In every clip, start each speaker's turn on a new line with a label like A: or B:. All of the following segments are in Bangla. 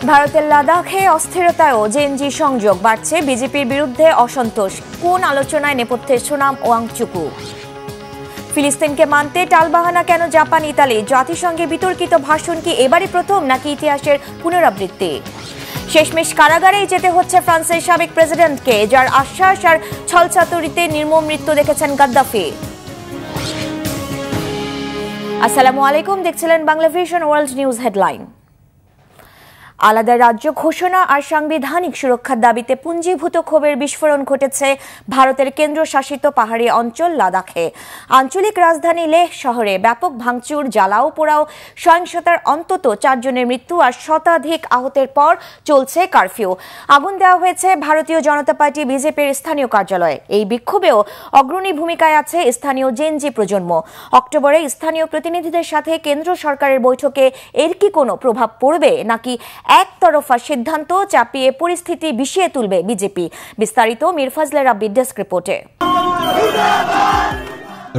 A: ভারতের লাদাখে অস্থিরতায়ও জেএনজি সংযোগ বাড়ছে, বিজেপির বিরুদ্ধে অসন্তোষ। কোন আলোচনায় নেপথ্যে সোনাম ওয়াংচুকু? ফিলিস্তিনকে মানতে টালবাহানা কেন জাপান ইতালি? জাতিসংঘে বিতর্কিত ভাষণ কি এবারই প্রথম নাকি ইতিহাসের পুনরাবৃত্তি? শেষমেশ কারাগারেই যেতে হচ্ছে ফ্রান্সের সাবেক প্রেসিডেন্টকে, যার আশ্বাস আর ছলচাতুরিতে নির্মম মৃত্যু দেখেছেন গাদ্দাফি। আসসালামু আলাইকুম, দেখছিলেন Bangla vision world news headline. আলাদা রাজ্য ঘোষণা আর সাংবিধানিক সুরক্ষার দাবিতে পুঞ্জীভূত ক্ষোভের বিস্ফোরণ ঘটেছে ভারতের কেন্দ্রশাসিত পাহাড়ি অঞ্চল লাদাখে। আঞ্চলিক রাজধানী লেহ শহরে ব্যাপক ভাঙচুর, জ্বালাও পোড়াও, সহিংসতার অন্তত 4 জনের মৃত্যু আর শতাধিক আহতের পর চলছে কারফিউ। আগুন দেওয়া হয়েছে ভারতীয় জনতা পার্টি বিজেপির স্থানীয় কার্যালয়ে। এই বিক্ষোভেও অগ্রণী ভূমিকায় আছে স্থানীয় জেএনজি প্রজন্ম। অক্টোবরে স্থানীয় প্রতিনিধিদের সাথে কেন্দ্র সরকারের বৈঠকে এর কি কোনো প্রভাব পড়বে নাকি একতরফা সিদ্ধান্ত চাপিয়ে পরিস্থিতি বিষিয়ে তুলবে বিজেপি? বিস্তারিত মীর ফজলে রাব্বির ডেস্ক রিপোর্টে।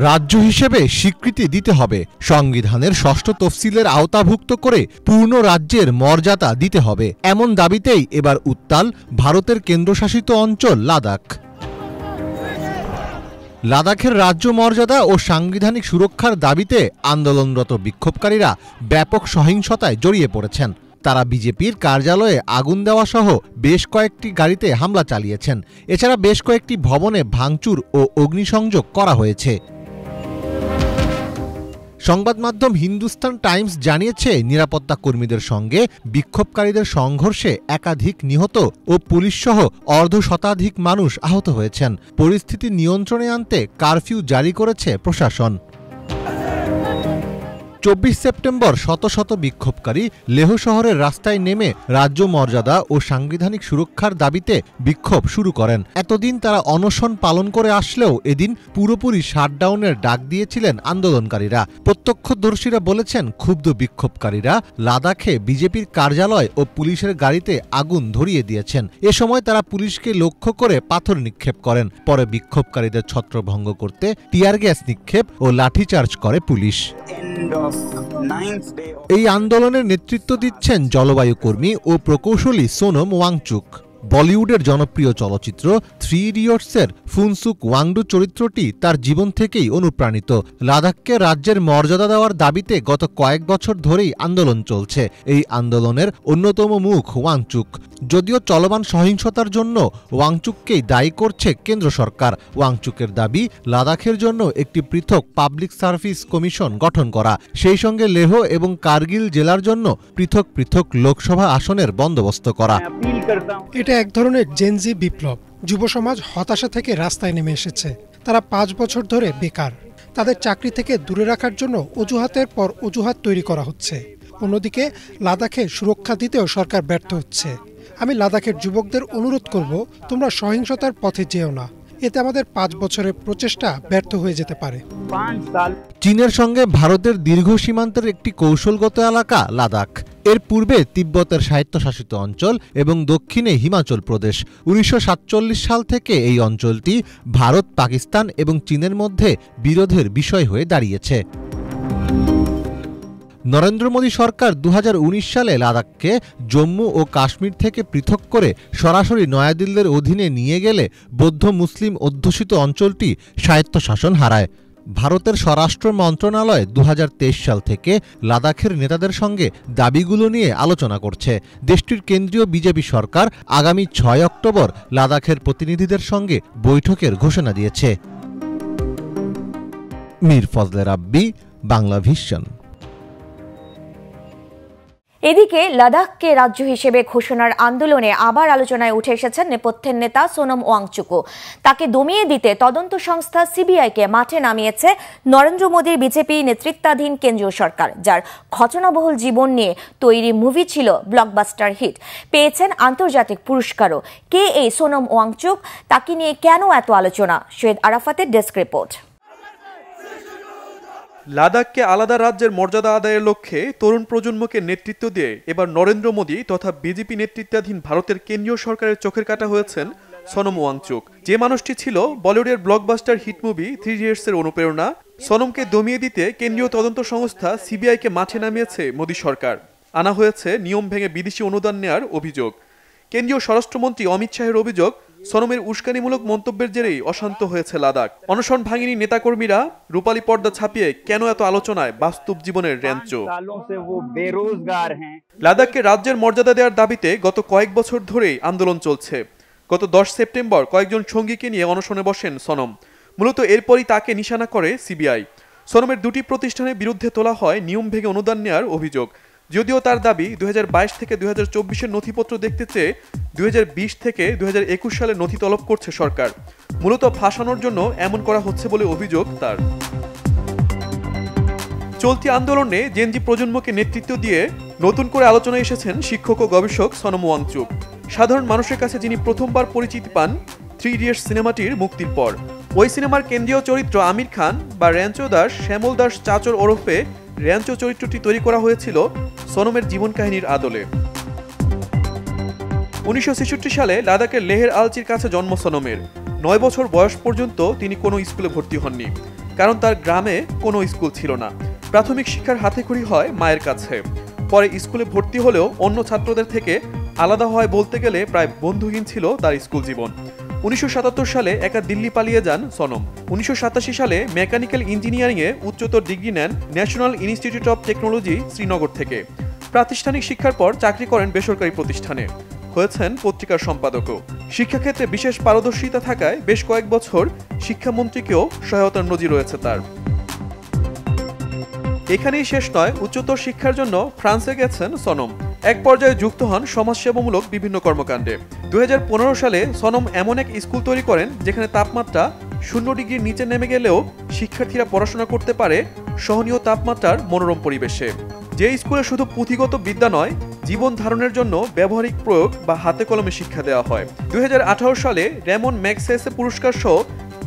B: রাজ্য হিসেবে স্বীকৃতি দিতে হবে, সংবিধানের 6ষ্ঠ তফসিলের আওতাভুক্ত করে পূর্ণ রাজ্যের মর্যাদা দিতে হবে, এমন দাবিতেই এবার উত্তাল ভারতের কেন্দ্রশাসিত অঞ্চল লাদাখ। লাদাখের রাজ্য মর্যাদা ও সাংবিধানিক সুরক্ষার দাবিতে আন্দোলনরত বিক্ষোভকারীরা ব্যাপক সহিংসতায় জড়িয়ে পড়েছেন। তারা বিজেপির কার্যালয়ে আগুন দেওয়া সহ বেশ কয়েকটি গাড়িতে হামলা চালিয়েছেন। এছাড়া বেশ কয়েকটি ভবনে ভাঙচুর ও অগ্নিসংযোগ করা হয়েছে। সংবাদ মাধ্যম হিন্দুস্তান টাইমস জানিয়েছে, নিরাপত্তা কর্মীদের সঙ্গে বিক্ষোভকারীদের সংঘর্ষে একাধিক নিহত ও পুলিশসহ অর্ধশতাধিক মানুষ আহত হয়েছেন। পরিস্থিতি নিয়ন্ত্রণে আনতে কারফিউ জারি করেছে প্রশাসন। 24 সেপ্টেম্বর শত শত বিক্ষোভকারী লেহ শহরের রাস্তায় নেমে রাজ্য মর্যাদা ও সাংবিধানিক সুরক্ষার দাবিতে বিক্ষোভ শুরু করেন। এতদিন তারা অনশন পালন করে আসলেও এদিন পুরোপুরি শাটডাউনের ডাক দিয়েছিলেন আন্দোলনকারীরা। প্রত্যক্ষদর্শীরা বলেছেন, ক্ষুব্ধ বিক্ষোভকারীরা লাদাখে বিজেপির কার্যালয় ও পুলিশের গাড়িতে আগুন ধরিয়ে দিয়েছেন। এ সময় তারা পুলিশকে লক্ষ্য করে পাথর নিক্ষেপ করেন। পরে বিক্ষোভকারীদের ছত্রভঙ্গ করতে টিয়ার গ্যাস নিক্ষেপ ও লাঠিচার্জ করে পুলিশ। এই আন্দোলনের নেতৃত্ব দিচ্ছেন জলবায়ু কর্মী ও প্রকৌশলী সোনম ওয়াংচুক। বলিউডের জনপ্রিয় চলচ্চিত্র 3 ইডিয়টসের ফুনসুক ওয়াংডু চরিত্রটি তার জীবন থেকেই অনুপ্রাণিত। লাদাখকে রাজ্যের মর্যাদা দেওয়ার দাবিতে গত কয়েক বছর ধরেই আন্দোলন চলছে। এই আন্দোলনের অন্যতম মুখ ওয়াংচুক। যদিও চলমান সহিংসতার জন্য ওয়াংচুককেই দায়ী করছে কেন্দ্র সরকার। ওয়াংচুকের দাবি, লাদাখের জন্য একটি পৃথক পাবলিক সার্ভিস কমিশন গঠন করা, সেই সঙ্গে লেহ এবং কার্গিল জেলার জন্য পৃথক পৃথক লোকসভা আসনের বন্দোবস্ত করা।
C: এটা এক ধরনের জেনজি বিপ্লব। যুব সমাজ হতাশা থেকে রাস্তায় নেমে এসেছে। তারা 5 বছর ধরে বেকার। তাদের চাকরি থেকে দূরে রাখার জন্য অজুহাতের পর অজুহাত তৈরি করা হচ্ছে। অন্যদিকে লাদাখে সুরক্ষা দিতেও সরকার ব্যর্থ হচ্ছে। আমি লাদাখের যুবকদের অনুরোধ করব, তোমরা সহিংসতার পথে যেও না। এতে আমাদের 5 বছরের প্রচেষ্টা ব্যর্থ হয়ে যেতে পারে।
B: চীনের সঙ্গে ভারতের দীর্ঘ সীমান্তের একটি কৌশলগত এলাকা লাদাখ। এর পূর্বে তিব্বতের স্বায়ত্তশাসিত অঞ্চল এবং দক্ষিণে হিমাচল প্রদেশ। 1947 সাল থেকে এই অঞ্চলটি ভারত, পাকিস্তান এবং চীনের মধ্যে বিরোধের বিষয় হয়ে দাঁড়িয়েছে। নরেন্দ্র মোদী সরকার 2019 সালে লাদাখকে জম্মু ও কাশ্মীর থেকে পৃথক করে সরাসরি নয়াদিল্লির অধীনে নিয়ে গেলে বৌদ্ধ মুসলিম অধ্যুষিত অঞ্চলটি স্বায়ত্তশাসন হারায়। ভারতের স্বরাষ্ট্র মন্ত্রণালয় 2023 সাল থেকে লাদাখের নেতাদের সঙ্গে দাবিগুলো নিয়ে আলোচনা করছে। দেশটির কেন্দ্রীয় বিজেপি সরকার আগামী 6 অক্টোবর লাদাখের প্রতিনিধিদের সঙ্গে বৈঠকের ঘোষণা দিয়েছে। মীর ফজলে রাব্বি, বাংলা ভিশন।
A: এদিকে লাদাখকে রাজ্য হিসেবে ঘোষণার আন্দোলনে আবার আলোচনায় উঠে এসেছেন নেপথ্যের নেতা সোনম ওয়াংচুকু। তাকে দমিয়ে দিতে তদন্ত সংস্থা সিবিআইকে মাঠে নামিয়েছে নরেন্দ্র মোদীর বিজেপি নেতৃত্বাধীন কেন্দ্রীয় সরকার, যার ঘটনাবহুল জীবন নিয়ে তৈরি মুভি ছিল ব্লকবাস্টার হিট। পেয়েছেন আন্তর্জাতিক পুরস্কারও। কে এই সোনম ওয়াংচুক? তাকে নিয়ে কেন এত আলোচনা? শহীদ আরাফাতের ডেস্ক রিপোর্ট।
D: লাদাখকে আলাদা রাজ্যের মর্যাদা আদায়ের লক্ষ্যে তরুণ প্রজন্মকে নেতৃত্ব দিয়ে এবার নরেন্দ্র মোদী তথা বিজেপি নেতৃত্বাধীন ভারতের কেন্দ্রীয় সরকারের চোখের কাটা হয়েছেন সোনম ওয়াংচুক। যে মানুষটি ছিল বলিউডের ব্লকবাস্টার হিট মুভি 3 ইডিয়টসের অনুপ্রেরণা, সোনমকে দমিয়ে দিতে কেন্দ্রীয় তদন্ত সংস্থা সিবিআইকে মাঠে নামিয়েছে মোদী সরকার। আনা হয়েছে নিয়ম ভেঙে বিদেশি অনুদান নেয়ার অভিযোগ। কেন্দ্রীয় স্বরাষ্ট্রমন্ত্রী অমিত শাহের অভিযোগ, সনমের উস্কানিমূলক মন্তব্যের জেরেই অশান্ত হয়েছে লাদাখ। অনশন ভাঙিনি নেতাকর্মীরা রূপালী পর্দা ছাপিয়ে কেন এত আলোচনায় বাস্তব জীবনের র্যাঞ্চো। লাদাখকে রাজ্যের মর্যাদা দেওয়ার দাবিতে গত কয়েক বছর ধরেই আন্দোলন চলছে। গত 10 সেপ্টেম্বর কয়েকজন সঙ্গীকে নিয়ে অনশনে বসেন সনম। মূলত এরপরই তাকে নিশানা করে সিবিআই। সনমের 2টি প্রতিষ্ঠানের বিরুদ্ধে তোলা হয় নিয়ম ভেঙে অনুদান নেওয়ার অভিযোগ। যদিও তার দাবি 2022 থেকে 2024-এর নথিপত্র দেখতে চেয়ে 2020 থেকে 2021 সালের নথি তলব করছে সরকার। মূলত ফাঁসানোর জন্য এমন করা হচ্ছে বলে অভিযোগ তার। চলতি আন্দোলনে জেনজি প্রজন্মকে নেতৃত্ব দিয়ে নতুন করে আলোচনায় এসেছেন শিক্ষক ও গবেষক সনম ওয়াংচুক। সাধারণ মানুষের কাছে যিনি প্রথমবার পরিচিতি পান 3 ইডিয়টস সিনেমাটির মুক্তির পর। ওই সিনেমার কেন্দ্রীয় চরিত্র আমির খান বা র্যাঞ্চো দাস শ্যামল দাস চাচর ওরফে র্যাঞ্চো চরিত্রটি তৈরি করা হয়েছিল সনমের জীবন কাহিনীর আদলে। 1966 সালে লাদাখের লেহের আলচির কাছে জন্ম সনমের। 9 বছর বয়স পর্যন্ত তিনি কোনো স্কুলে ভর্তি হননি, কারণ তার গ্রামে কোনো স্কুল ছিল না। প্রাথমিক শিক্ষার হাতেখড়ি হয় মায়ের কাছে। পরে স্কুলে ভর্তি হলেও অন্য ছাত্রদের থেকে আলাদা হয় বলতে গেলে প্রায় বন্ধুহীন ছিল তার স্কুল জীবন। 1977 সালে একা দিল্লি পালিয়ে যান সনম। 1987 সালে মেকানিক্যাল ইঞ্জিনিয়ারিংয়ে উচ্চতর ডিগ্রি নেন national institute of technology Srinagar থেকে। প্রাতিষ্ঠানিক শিক্ষার পর চাকরি করেন বেসরকারি প্রতিষ্ঠানে, হয়েছেন পত্রিকার সম্পাদকও। শিক্ষাক্ষেত্রে বিশেষ পারদর্শিতা থাকায় বেশ কয়েক বছর শিক্ষামন্ত্রীকেও সহায়তার নজির রয়েছে তার। এখানেই শেষ নয়, উচ্চতর শিক্ষার জন্য ফ্রান্সে গেছেন সনম। এক পর্যায়ে যুক্ত হন সমাজসেবামূলক বিভিন্ন কর্মকাণ্ডে। 2015 সালে সনম এমন এক স্কুল তৈরি করেন যেখানে তাপমাত্রা 0 ডিগ্রির নিচে নেমে গেলেও শিক্ষার্থীরা পড়াশোনা করতে পারে সহনীয় তাপমাত্রার মনোরম পরিবেশে। যে স্কুলে শুধু পুঁথিগত বিদ্যা নয়, জীবন ধারণের জন্য ব্যবহারিক প্রয়োগ বা হাতে কলমে শিক্ষা দেওয়া হয়। 2018 সালে রেমন ম্যাগসেসে পুরস্কার সহ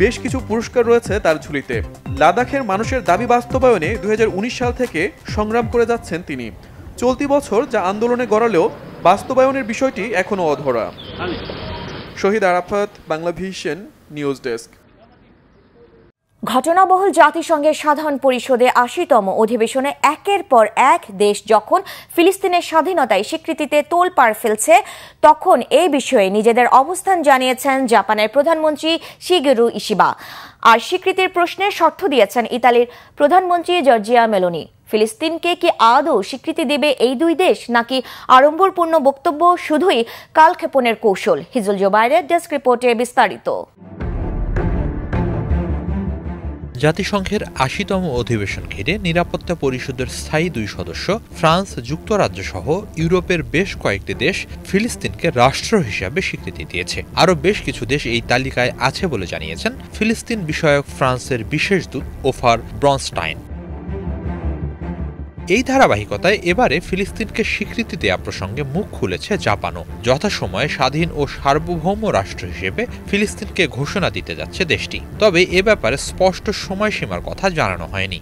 D: বেশ কিছু পুরস্কার রয়েছে তার ঝুলিতে। লাদাখের মানুষের দাবি বাস্তবায়নে 2019 সাল থেকে সংগ্রাম করে যাচ্ছেন তিনি। চলতি বছর যা আন্দোলনে গড়ালেও বাস্তবায়নের বিষয়টি এখনো অধরা। Shahid Arafat, Bangla Vision news desk.
A: ঘটনাবহুল জাতিসংঘের সাধারণ পরিষদে 80তম অধিবেশনে একের পর এক দেশ যখন ফিলিস্তিনের স্বাধীনতায় স্বীকৃতিতে তোলপাড় ফেলছে, তখন এই বিষয়ে নিজেদের অবস্থান জানিয়েছেন জাপানের প্রধানমন্ত্রী শিগেরু ইশিবা। আর স্বীকৃতির প্রশ্নে শর্ত দিয়েছেন ইতালির প্রধানমন্ত্রী জর্জিয়া মেলোনি। ফিলিস্তিনকে কি আদৌ স্বীকৃতি দেবে এই দুই দেশ, নাকি আড়ম্বরপূর্ণ বক্তব্য শুধুই কালক্ষেপণের কৌশল? হিজুল জোবাইরের ডেস্ক রিপোর্টে বিস্তারিত।
E: জাতিসংঘের 80তম অধিবেশন ঘিরে নিরাপত্তা পরিষদের স্থায়ী 2 সদস্য ফ্রান্স, যুক্তরাজ্য সহ ইউরোপের বেশ কয়েকটি দেশ ফিলিস্তিনকে রাষ্ট্র হিসাবে স্বীকৃতি দিয়েছে। আরও বেশ কিছু দেশ এই তালিকায় আছে বলে জানিয়েছেন ফিলিস্তিন বিষয়ক ফ্রান্সের বিশেষ দূত ওফার ব্রনস্টাইন। এই ধারাবাহিকতায় এবারে ফিলিস্তিনকে স্বীকৃতি দেয়া প্রসঙ্গে মুখ খুলেছে জাপানও। যথাসময়ে স্বাধীন ও সার্বভৌম রাষ্ট্র হিসেবে ফিলিস্তিনকে ঘোষণা দিতে যাচ্ছে দেশটি। তবে এ ব্যাপারে স্পষ্ট সময়সীমার কথা জানানো হয়নি।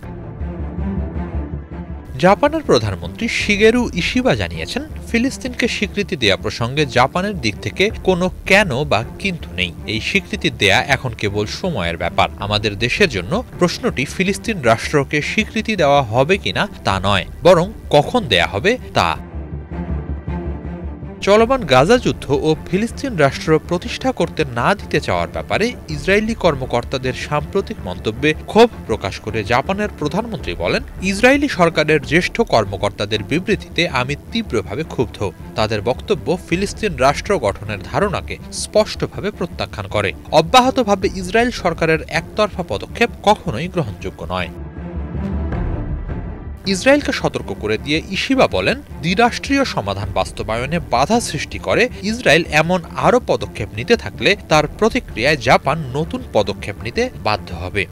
E: জাপানের প্রধানমন্ত্রী শিগেরু ইশিবা জানিয়েছেন, ফিলিস্তিনকে স্বীকৃতি দেয়া প্রসঙ্গে জাপানের দিক থেকে কোনো কেন বা কিন্তু নেই। এই স্বীকৃতি দেয়া এখন কেবল সময়ের ব্যাপার। আমাদের দেশের জন্য প্রশ্নটি ফিলিস্তিন রাষ্ট্রকে স্বীকৃতি দেওয়া হবে কিনা তা নয়, বরং কখন দেয়া হবে তা। চলমান গাজা যুদ্ধ ও ফিলিস্তিন রাষ্ট্র প্রতিষ্ঠা করতে না দিতে চাওয়ার ব্যাপারে ইসরায়েলি কর্মকর্তাদের সাম্প্রতিক মন্তব্যে ক্ষোভ প্রকাশ করে জাপানের প্রধানমন্ত্রী বলেন, ইসরায়েলি সরকারের জ্যেষ্ঠ কর্মকর্তাদের বিবৃতিতে আমি তীব্রভাবে ক্ষুব্ধ। তাদের বক্তব্য ফিলিস্তিন রাষ্ট্র গঠনের ধারণাকে স্পষ্টভাবে প্রত্যাখ্যান করে। অব্যাহতভাবে ইসরায়েল সরকারের একতরফা পদক্ষেপ কখনোই গ্রহণযোগ্য নয়। ইসরায়েলকে সতর্ক করে দিয়ে ইশিবা বলেন, দ্বিরাষ্ট্রীয় সমাধান বাস্তবায়নে বাধা সৃষ্টি করে ইসরায়েল এমন আরও পদক্ষেপ নিতে থাকলে তার প্রতিক্রিয়ায় জাপান নতুন পদক্ষেপ নিতে বাধ্য হবে।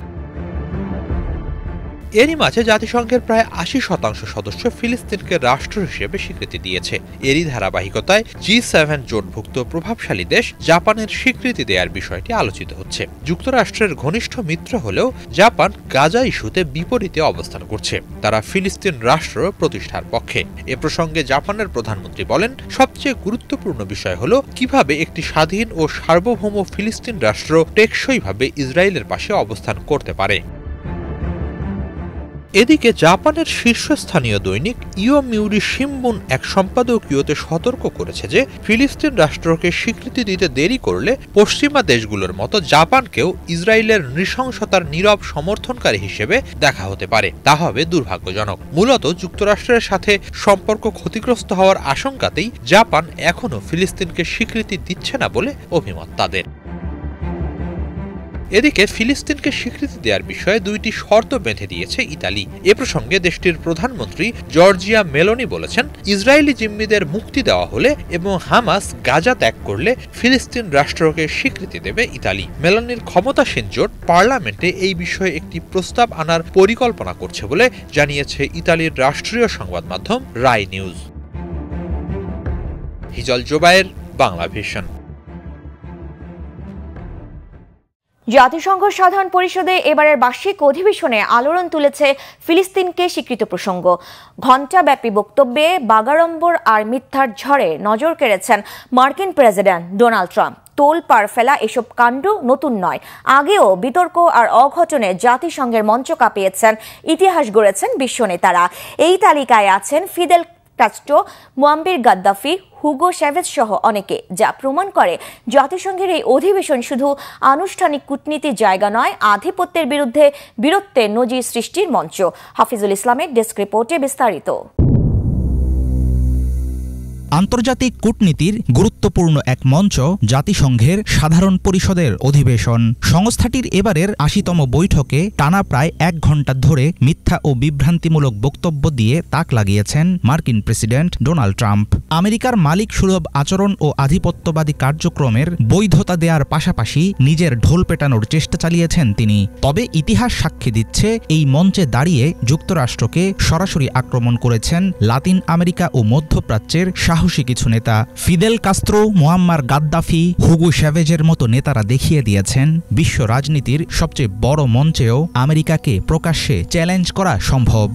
E: এরই মাঝে জাতিসংঘের প্রায় 80% সদস্য ফিলিস্তিনকে রাষ্ট্র হিসেবে স্বীকৃতি দিয়েছে। এরই ধারাবাহিকতায় G7 জোটভুক্ত প্রভাবশালী দেশ জাপানের স্বীকৃতি দেওয়ার বিষয়টি আলোচিত হচ্ছে। যুক্তরাষ্ট্রের ঘনিষ্ঠ মিত্র হলেও জাপান গাজা ইস্যুতে বিপরীতে অবস্থান করছে। তারা ফিলিস্তিন রাষ্ট্র প্রতিষ্ঠার পক্ষে। এ প্রসঙ্গে জাপানের প্রধানমন্ত্রী বলেন, সবচেয়ে গুরুত্বপূর্ণ বিষয় হল কিভাবে একটি স্বাধীন ও সার্বভৌম ফিলিস্তিন রাষ্ট্র টেকসইভাবে ইসরায়েলের পাশে অবস্থান করতে পারে। এদিকে জাপানের শীর্ষস্থানীয় দৈনিক ইয়োমিউরি শিম্বুন এক সম্পাদকীয়তে সতর্ক করেছে যে ফিলিস্তিন রাষ্ট্রকে স্বীকৃতি দিতে দেরি করলে পশ্চিমা দেশগুলোর মতো জাপানকেও ইসরায়েলের নৃশংসতার নীরব সমর্থনকারী হিসেবে দেখা হতে পারে। তা হবে দুর্ভাগ্যজনক। মূলত যুক্তরাষ্ট্রের সাথে সম্পর্ক ক্ষতিগ্রস্ত হওয়ার আশঙ্কাতেই জাপান এখনও ফিলিস্তিনকে স্বীকৃতি দিচ্ছে না বলে অভিমত তাদের। এদিকে ফিলিস্তিনকে স্বীকৃতি দেওয়ার বিষয়ে দুইটি শর্ত বেঁধে দিয়েছে ইতালি। এ প্রসঙ্গে দেশটির প্রধানমন্ত্রী জর্জিয়া মেলোনি বলেছেন, ইসরায়েলি জিম্মিদের মুক্তি দেওয়া হলে এবং হামাস গাজা ত্যাগ করলে ফিলিস্তিন রাষ্ট্রকে স্বীকৃতি দেবে ইতালি। মেলোনির ক্ষমতাসীন জোট পার্লামেন্টে এই বিষয়ে একটি প্রস্তাব আনার পরিকল্পনা করছে বলে জানিয়েছে ইতালির রাষ্ট্রীয় সংবাদ মাধ্যম রাই নিউজ। হিজল জোবায়ের, বাংলা ভিশন।
A: জাতিসংঘ সাধারণ পরিষদে এবারের বার্ষিক অধিবেশনে আলোড়ন তুলেছে ফিলিস্তিনকে স্বীকৃত প্রসঙ্গ। ঘণ্টাব্যাপী বক্তব্যে বাগাড়ম্বর আর মিথ্যার ঝড়ে নজর কেড়েছেন মার্কিন প্রেসিডেন্ট ডোনাল্ড ট্রাম্প। তোলপাড় ফেলা এসব কাণ্ড নতুন নয়, আগেও বিতর্ক আর অঘটনে জাতিসংঘের মঞ্চ কাঁপিয়েছেন, ইতিহাস গড়েছেন বিশ্ব নেতারা। এই তালিকায় আছেন Fidel Castro, Muammar Gaddafi, Hugo Chavez সহ অনেকে, যা প্রমাণ করে জাতিসংঘের এই অধিবেশন শুধু আনুষ্ঠানিক কূটনীতির জায়গা নয়, আধিপত্যের বিরুদ্ধে বীরত্বের নজির সৃষ্টির মঞ্চ। হাফিজুল ইসলামের ডেস্ক রিপোর্টে বিস্তারিত।
F: আন্তর্জাতিক কূটনীতির গুরুত্বপূর্ণ এক মঞ্চ জাতিসংঘের সাধারণ পরিষদের অধিবেশন। সংস্থাটির এবারের ৮০তম বৈঠকে টানা প্রায় ১ ঘণ্টা ধরে মিথ্যা ও বিভ্রান্তিমূলক বক্তব্য দিয়ে তাক লাগিয়েছেন মার্কিন প্রেসিডেন্ট ডোনাল্ড ট্রাম্প। আমেরিকার মালিক সুলভ আচরণ ও আধিপত্যবাদী কার্যক্রমের বৈধতা দেওয়ার পাশাপাশি নিজের ঢোল পেটানোর চেষ্টা চালিয়েছেন তিনি। তবে ইতিহাস সাক্ষী দিচ্ছে, এই মঞ্চে দাঁড়িয়ে যুক্তরাষ্ট্রকে সরাসরি আক্রমণ করেছেন লাতিন আমেরিকা ও মধ্যপ্রাচ্যের সাহসী কিছু নেতা। Fidel Castro, Muammar Gaddafi, Hugo চ্যাভেজের মতো নেতারা দেখিয়ে দিয়েছেন বিশ্ব রাজনীতির সবচেয়ে বড় মঞ্চেও আমেরিকাকে প্রকাশ্যে চ্যালেঞ্জ করা সম্ভব।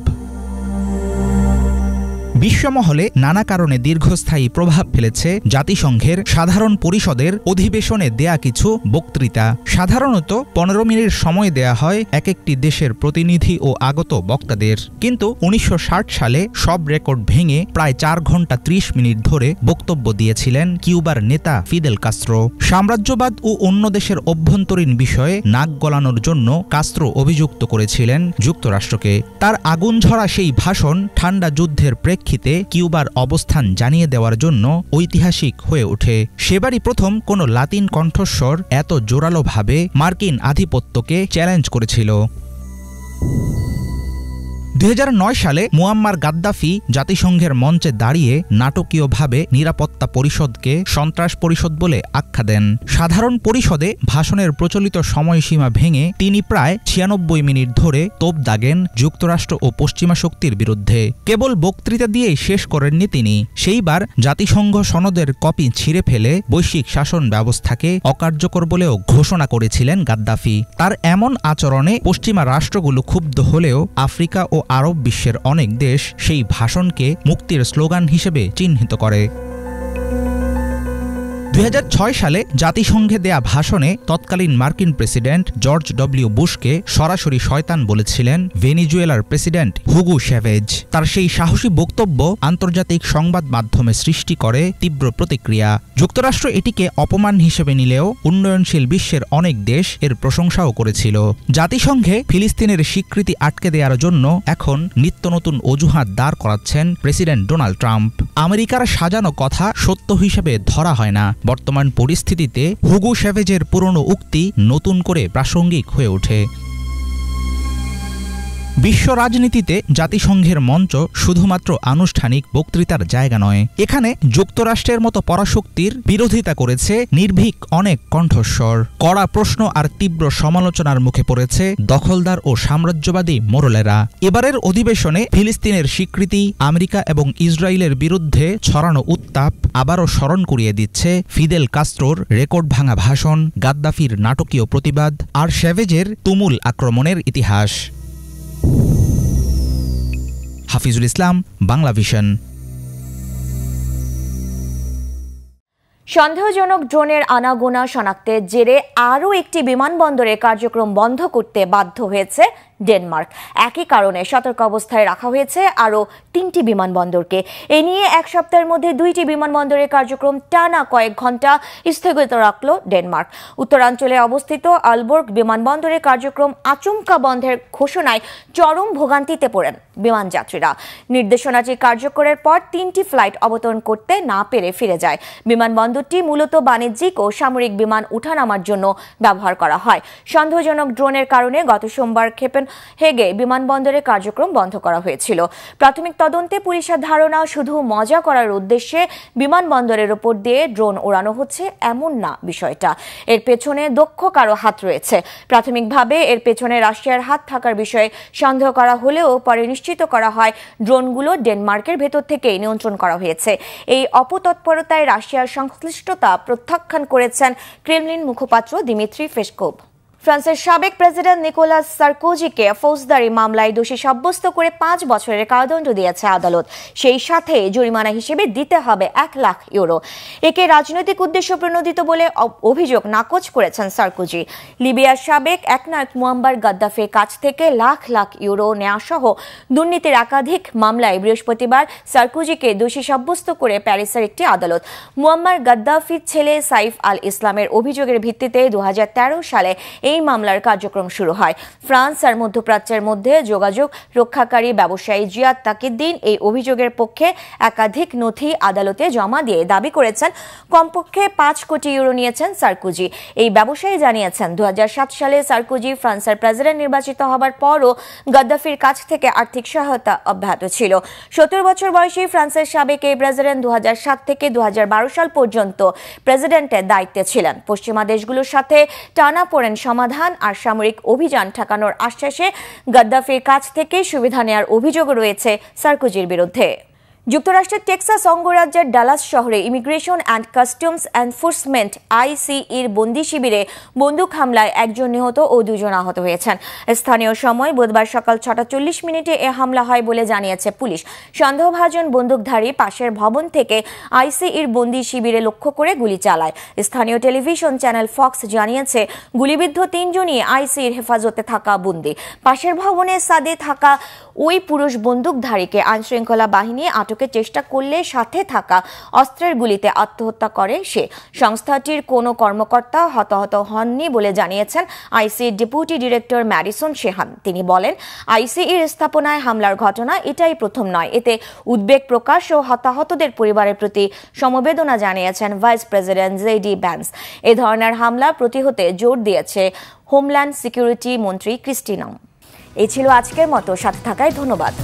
F: বিশ্বমহলে নানা কারণে দীর্ঘস্থায়ী প্রভাব ফেলেছে জাতিসংঘের সাধারণ পরিষদের অধিবেশনে দেয়া কিছু বক্তৃতা। সাধারণত ১৫ মিনিট সময় দেয়া হয় এক একটি দেশের প্রতিনিধি ও আগত বক্তাদের, কিন্তু ১৯৬০ সালে সব রেকর্ড ভেঙে প্রায় ৪ ঘণ্টা ৩০ মিনিট ধরে বক্তব্য দিয়েছিলেন কিউবার নেতা ফিদেল কাস্ত্রো। সাম্রাজ্যবাদ ও অন্য দেশের অভ্যন্তরীণ বিষয়ে নাক গলানোর জন্য কাস্ত্রো অভিযুক্ত করেছিলেন যুক্তরাষ্ট্রকে। তার আগুনঝরা সেই ভাষণ ঠান্ডা যুদ্ধের প্রেক্ষিতে কিউবার অবস্থান জানিয়ে দেওয়ার জন্য ঐতিহাসিক হয়ে ওঠে। সেবারই প্রথম কোনো লাতিন কণ্ঠস্বর এত জোরালোভাবে মার্কিন আধিপত্যকে চ্যালেঞ্জ করেছিল। ২০০৯ সালে মুয়াম্মার গাদ্দাফি জাতিসংঘের মঞ্চে দাঁড়িয়ে নাটকীয়ভাবে নিরাপত্তা পরিষদকে সন্ত্রাস পরিষদ বলে আখ্যা দেন। সাধারণ পরিষদে ভাষণের প্রচলিত সময়সীমা ভেঙে তিনি প্রায় ৯৬ মিনিট ধরে তোপ দাগেন যুক্তরাষ্ট্র ও পশ্চিমা শক্তির বিরুদ্ধে। কেবল বক্তৃতা দিয়েই শেষ করেননি তিনি, সেইবার জাতিসংঘ সনদের কপি ছিঁড়ে ফেলে বৈশ্বিক শাসন ব্যবস্থাকে অকার্যকর বলেও ঘোষণা করেছিলেন গাদ্দাফি। তার এমন আচরণে পশ্চিমা রাষ্ট্রগুলো ক্ষুব্ধ হলেও আফ্রিকা ও আরব বিশ্বের অনেক দেশ সেই ভাষণকে মুক্তির স্লোগান হিসেবে চিহ্নিত করে। ২০০৬ সালে জাতিসংঘে দেয়া ভাষণে তৎকালীন মার্কিন প্রেসিডেন্ট জর্জ ডব্লিউ বুশকে সরাসরি শয়তান বলেছিলেন ভেনিজুয়েলার প্রেসিডেন্ট হুগো চ্যাভেজ। তার সেই সাহসী বক্তব্য আন্তর্জাতিক সংবাদ মাধ্যমে সৃষ্টি করে তীব্র প্রতিক্রিয়া। যুক্তরাষ্ট্র এটিকে অপমান হিসেবে নিলেও উন্নয়নশীল বিশ্বের অনেক দেশ এর প্রশংসাও করেছিল। জাতিসংঘে ফিলিস্তিনের স্বীকৃতি আটকে দেওয়ার জন্য এখন নিত্য নতুন অজুহাত দাঁড় করাচ্ছেন প্রেসিডেন্ট ডোনাল্ড ট্রাম্প। আমেরিকার সাজানো কথা সত্য হিসেবে ধরা হয় না। বর্তমান পরিস্থিতিতে হুগো চ্যাভেজের পুরনো উক্তি নতুন করে প্রাসঙ্গিক হয়ে ওঠে। বিশ্ব রাজনীতিতে জাতিসংঘের মঞ্চ শুধুমাত্র আনুষ্ঠানিক বক্তৃতার জায়গা নয়। এখানে যুক্তরাষ্ট্রের মতো পরাশক্তির বিরোধিতা করেছে নির্ভীক অনেক কণ্ঠস্বর। কড়া প্রশ্ন আর তীব্র সমালোচনার মুখে পড়েছে দখলদার ও সাম্রাজ্যবাদী মোড়লেরা। এবারের অধিবেশনে ফিলিস্তিনের স্বীকৃতি, আমেরিকা এবং ইসরায়েলের বিরুদ্ধে ছড়ানো উত্তাপ আবারও স্মরণ করিয়ে দিচ্ছে ফিদেল কাস্ত্রোর রেকর্ড ভাঙা ভাষণ, গাদ্দাফির নাটকীয় প্রতিবাদ আর চ্যাভেজের তুমুল আক্রমণের ইতিহাস। হাফিজুল ইসলাম, বাংলা ভিশন।
A: সন্দেহজনক ড্রোনের আনাগোনা শনাক্তের জেরে আরও একটি বিমানবন্দরে কার্যক্রম বন্ধ করতে বাধ্য হয়েছে ডেনমার্ক। একই কারণে সতর্ক অবস্থায় রাখা হয়েছে আরও 3টি বিমানবন্দরকে। এ নিয়ে এক সপ্তাহের মধ্যে 2টি বিমানবন্দরের কার্যক্রম টানা কয়েক ঘন্টা স্থগিত রাখল ডেনমার্ক। উত্তরাঞ্চলে অবস্থিত আলবোর্গ বিমানবন্দরের কার্যক্রম আচমকা বন্ধের ঘোষণায় চরম ভোগান্তিতে পড়েন বিমানযাত্রীরা। নির্দেশনাটি কার্যকরের পর 3টি ফ্লাইট অবতরণ করতে না পেরে ফিরে যায়। বিমানবন্দরটি মূলত বাণিজ্যিক ও সামরিক বিমান ওঠানামার জন্য ব্যবহার করা হয়। সন্দেহজনক ড্রোনের কারণে গত সোমবার কোপেনহেগে বিমানবন্দরের কার্যক্রম বন্ধ করা হয়েছিল। প্রাথমিক তদন্তে পুলিশের ধারণা, শুধু মজা করার উদ্দেশ্যে বিমানবন্দরের উপর দিয়ে ড্রোন ওড়ানো হচ্ছে এমন না বিষয়টা। এর পেছনে দক্ষ কারো হাত রয়েছে। প্রাথমিকভাবে এর পেছনে রাশিয়ার হাত থাকার বিষয়ে সন্দেহ করা হলেও পরে নিশ্চিত করা হয় ড্রোনগুলো ডেনমার্কের ভেতর থেকেই নিয়ন্ত্রণ করা হয়েছে। এই অপতৎপরতায় রাশিয়ার সংশ্লিষ্টতা প্রত্যাখ্যান করেছেন ক্রেমলিন মুখপাত্র দিমিত্রি পেসকোভ। ফ্রান্সের সাবেক প্রেসিডেন্ট নিকোলাস সার্কোজিকে ফৌজদারি মামলায় দোষী সাব্যস্ত করে 5 বছরের কারাদণ্ড দিয়েছে আদালত। সেই সাথে জরিমানা হিসেবে দিতে হবে 1 লাখ ইউরো। একে রাজনৈতিক উদ্দেশ্য প্রণোদিত বলে অভিযোগ নাকচ করেছেন সার্কোজি। লিবিয়ার সাবেক একনায়ক মুয়াম্মার গাদ্দাফির কাছ থেকে লাখ লাখ ইউরো নেওয়া সহ দুর্নীতির একাধিক মামলায় বৃহস্পতিবার সার্কোজিকে দোষী সাব্যস্ত করে প্যারিসের একটি আদালত। মুয়াম্মার গাদ্দাফির ছেলে সাইফ আল ইসলামের অভিযোগের ভিত্তিতে 2013 সালে এই মামলার কার্যক্রম শুরু হয়। ফ্রান্স আর মধ্যপ্রাচ্যের মধ্যে যোগাযোগ রক্ষাকারী ব্যবসায়ী জিয়াদ তাকিউদ্দিন এই অভিযোগের পক্ষে একাধিক নথি আদালতে জমা দিয়ে দাবি করেছেন কমপক্ষে 5 কোটি ইউরো নিয়েছেন সার্কোজি। এই ব্যবসায়ী জানিয়েছেন 2007 সালে সার্কোজি ফ্রান্সের প্রেসিডেন্ট নির্বাচিত হবার পরও গাদ্দাফির কাছ থেকে আর্থিক সহায়তা অব্যাহত ছিল। 70 বছর বয়সী ফ্রান্সের সাবেক এই প্রেসিডেন্ট 2007 থেকে 2012 সাল পর্যন্ত প্রেসিডেন্টের দায়িত্বে ছিলেন। পশ্চিমা দেশগুলোর সাথে টানাপোড়েন সমাধান আর সামরিক অভিযান ঠেকানোর আশ্বাসে গাদ্দাফির কাছ থেকে সুবিধা নেওয়ার অভিযোগ রয়েছে সার্কোজির বিরুদ্ধে। যুক্তরাষ্ট্রের টেক্সাস অঙ্গরাজ্যের ডালাস শহরে ইমিগ্রেশন অ্যান্ড কাস্টমস এনফোর্সমেন্ট আইসিইর বন্দি শিবিরে বন্দুক হামলায় একজন নিহত ও 2 জন আহত হয়েছেন। স্থানীয় সময় বুধবার সকাল 6টা 40 মিনিটে এ হামলা হয় বলে জানিয়েছে পুলিশ। সন্দেহভাজন বন্দুকধারী পাশের ভবন থেকে আইসিইর বন্দি শিবিরে লক্ষ্য করে গুলি চালায়। স্থানীয় টেলিভিশন চ্যানেল ফক্স জানিয়েছে গুলিবিদ্ধ 3 জনই আইসিইর হেফাজতে থাকা বন্দী। পাশের ভবনে সাদে থাকা ওই পুরুষ বন্দুকধারীকে আইনশৃঙ্খলা বাহিনী আটকের চেষ্টা করলে সাথে থাকা অস্ত্রের গুলিতে আত্মহত্যা করে সে। সংস্থাটির কোনো কর্মকর্তা হতাহত হননি বলে জানিয়েছেন আইসিইর ডেপুটি ডিরেক্টর ম্যাডিসন শেহান। তিনি বলেন, আইসিইর স্থাপনায় হামলার ঘটনা এটাই প্রথম নয়। এতে উদ্বেগ প্রকাশ ও হতাহতদের পরিবারের প্রতি সমবেদনা জানিয়েছেন ভাইস প্রেসিডেন্ট জেডি ভ্যান্স। এ ধরনের হামলা প্রতিহতে জোর দিয়েছে হোমল্যান্ড সিকিউরিটি মন্ত্রী ক্রিস্টি নং। এই ছিল আজকের মতো, সাথে থাকায় ধন্যবাদ।